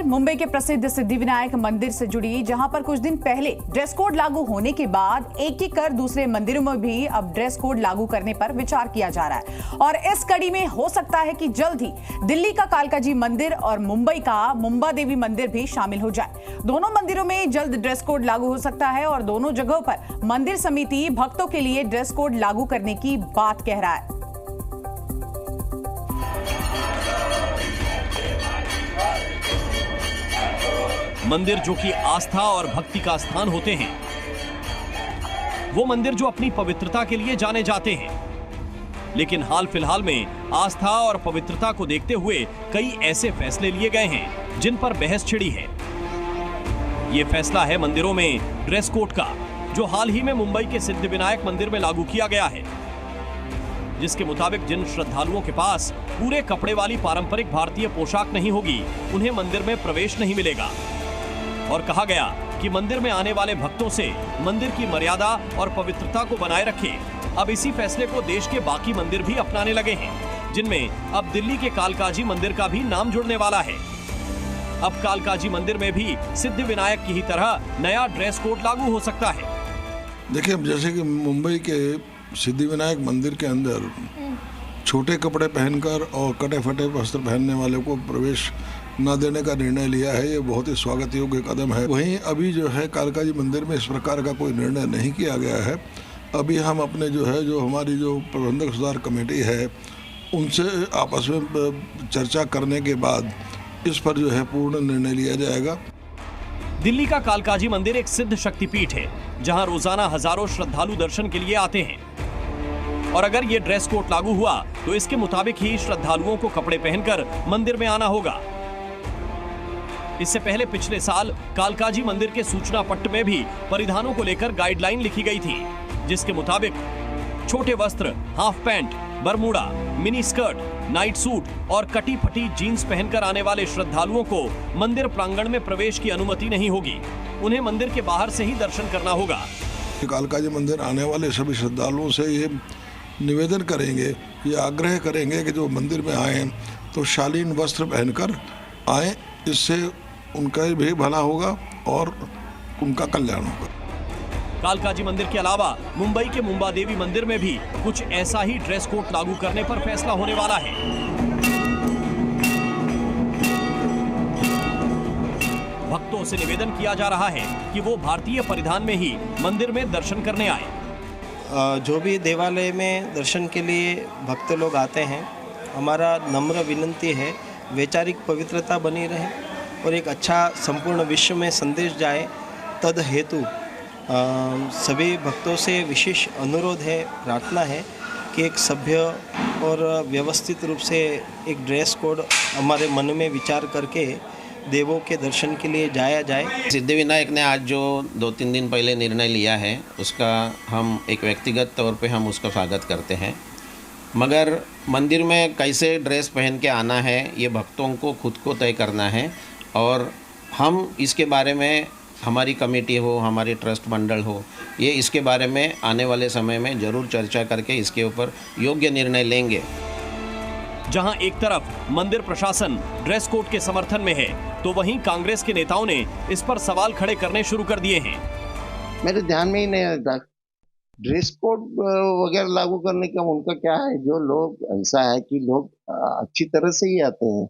मुंबई के प्रसिद्ध सिद्धिविनायक मंदिर से जुड़ी, जहां पर कुछ दिन पहले ड्रेस कोड लागू होने के बाद एक एक कर दूसरे मंदिरों में भी अब ड्रेस कोड लागू करने पर विचार किया जा रहा है। और इस कड़ी में हो सकता है कि जल्द ही दिल्ली का कालकाजी मंदिर और मुंबई का मुंबा देवी मंदिर भी शामिल हो जाए। दोनों मंदिरों में जल्द ड्रेस कोड लागू हो सकता है और दोनों जगहों पर मंदिर समिति भक्तों के लिए ड्रेस कोड लागू करने की बात कह रहा है। मंदिर जो कि आस्था और भक्ति का स्थान होते हैं, वो मंदिर जो अपनी पवित्रता के लिए जाने जाते हैं, लेकिन हाल फिलहाल में आस्था और पवित्रता को देखते हुए कई ऐसे फैसले लिए गए हैं जिन पर बहस छिड़ी है। ये फैसला है मंदिरों में ड्रेस कोड का, जो हाल ही में मुंबई के सिद्धिविनायक मंदिर में लागू किया गया है, जिसके मुताबिक जिन श्रद्धालुओं के पास पूरे कपड़े वाली पारंपरिक भारतीय पोशाक नहीं होगी, उन्हें मंदिर में प्रवेश नहीं मिलेगा। और कहा गया कि मंदिर में आने वाले भक्तों से मंदिर की मर्यादा और पवित्रता को बनाए रखें। अब इसी फैसले को देश के बाकी मंदिर भी अपनाने लगे हैं, जिनमें अब दिल्ली के कालकाजी मंदिर का भी नाम जुड़ने वाला है। अब कालकाजी मंदिर में भी सिद्धिविनायक की ही तरह नया ड्रेस कोड लागू हो सकता है। देखिए, जैसे कि मुंबई के सिद्धिविनायक मंदिर के अंदर छोटे कपड़े पहनकर और कटे फटे वस्त्र पहनने वाले को प्रवेश न देने का निर्णय लिया है। ये बहुत ही स्वागत योग्य कदम है। वहीं अभी जो है कालकाजी मंदिर में इस प्रकार का कोई निर्णय नहीं किया गया है। अभी हम अपने जो हमारी जो प्रबंधक सुधार कमेटी है, उनसे आपस में चर्चा करने के बाद इस पर जो है पूर्ण निर्णय लिया जाएगा। दिल्ली का कालकाजी मंदिर एक सिद्ध शक्तिपीठ है, जहां रोजाना हजारों श्रद्धालु दर्शन के लिए आते हैं। और अगर ये ड्रेस कोड लागू हुआ तो इसके मुताबिक ही श्रद्धालुओं को कपड़े पहनकर मंदिर में आना होगा। इससे पहले पिछले साल कालकाजी मंदिर के सूचना पट्ट में भी परिधानों को लेकर गाइडलाइन लिखी गई थी, जिसके मुताबिक छोटे वस्त्र, half pant, Bermuda, mini skirt, night suit और कटी फटी जीन्स पहनकर आने वाले श्रद्धालुओं को मंदिर प्रांगण में प्रवेश की अनुमति नहीं होगी। उन्हें मंदिर के बाहर से ही दर्शन करना होगा। कालकाजी मंदिर आने वाले सभी श्रद्धालुओं से ये निवेदन करेंगे, ये आग्रह करेंगे कि जो मंदिर में आए तो शालीन वस्त्र पहनकर आए। इससे उनका भी भला होगा और उनका कल्याण होगा। कालकाजी मंदिर के अलावा मुंबई के मुंबा देवी मंदिर में भी कुछ ऐसा ही ड्रेस कोड लागू करने पर फैसला होने वाला है। भक्तों से निवेदन किया जा रहा है कि वो भारतीय परिधान में ही मंदिर में दर्शन करने आए। जो भी देवालय में दर्शन के लिए भक्त लोग आते हैं, हमारा नम्र विनंती है वैचारिक पवित्रता बनी रहे और एक अच्छा संपूर्ण विश्व में संदेश जाए। तद हेतु सभी भक्तों से विशेष अनुरोध है, प्रार्थना है कि एक सभ्य और व्यवस्थित रूप से एक ड्रेस कोड हमारे मन में विचार करके देवों के दर्शन के लिए जाया जाए। सिद्धिविनायक ने आज जो 2-3 दिन पहले निर्णय लिया है, उसका हम एक व्यक्तिगत तौर पे हम उसका स्वागत करते हैं। मगर मंदिर में कैसे ड्रेस पहन के आना है, ये भक्तों को खुद को तय करना है। और हम इसके बारे में, हमारी कमेटी हो, हमारी ट्रस्ट मंडल हो, ये इसके बारे में आने वाले समय में ज़रूर चर्चा करके इसके ऊपर योग्य निर्णय लेंगे। जहां एक तरफ मंदिर प्रशासन ड्रेस कोड के समर्थन में है, तो वहीं कांग्रेस के नेताओं ने इस पर सवाल खड़े करने शुरू कर दिए हैं। मेरे ध्यान में ही नहीं आता ड्रेस कोड वगैरह लागू करने का उनका क्या है। जो लोग, ऐसा है कि लोग अच्छी तरह से ही आते हैं,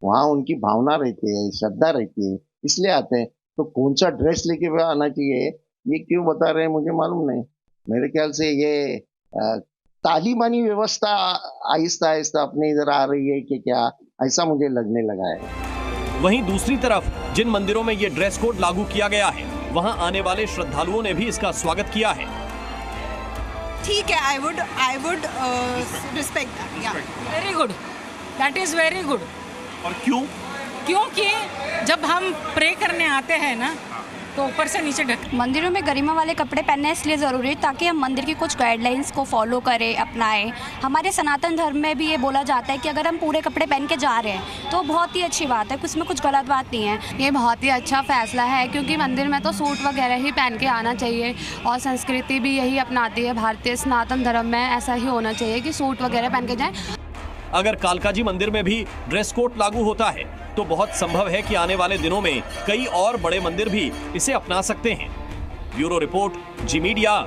वहाँ उनकी भावना रहती है, श्रद्धा रहती है, इसलिए आते हैं। तो कौन सा ड्रेस लेके आना चाहिए, ये क्यों बता रहे हैं मुझे मालूम नहीं। मेरे ख्याल से ये तालिबानी व्यवस्था आहिस्ता आहिस्ता अपने इधर आ रही है कि क्या, ऐसा मुझे लगने लगा है। वहीं दूसरी तरफ जिन मंदिरों में ये ड्रेस कोड लागू किया गया है, वहां आने वाले श्रद्धालुओं ने भी इसका स्वागत किया है। ठीक है, I would respect that. Yeah. Very good. That is very good. और क्यों? क्योंकि जब हम प्रे करने आते हैं ना, तो ऊपर से नीचे ढक। मंदिरों में गरिमा वाले कपड़े पहनना इसलिए ज़रूरी है ताकि हम मंदिर की कुछ गाइडलाइंस को फॉलो करें, अपनाएं। हमारे सनातन धर्म में भी ये बोला जाता है कि अगर हम पूरे कपड़े पहन के जा रहे हैं तो बहुत ही अच्छी बात है, उसमें कुछ गलत बात नहीं है। ये बहुत ही अच्छा फैसला है, क्योंकि मंदिर में तो सूट वगैरह ही पहन के आना चाहिए और संस्कृति भी यही अपनाती है। भारतीय सनातन धर्म में ऐसा ही होना चाहिए कि सूट वगैरह पहन के जाएँ। अगर कालकाजी मंदिर में भी ड्रेस कोड लागू होता है तो बहुत संभव है कि आने वाले दिनों में कई और बड़े मंदिर भी इसे अपना सकते हैं। ब्यूरो रिपोर्ट, जी मीडिया,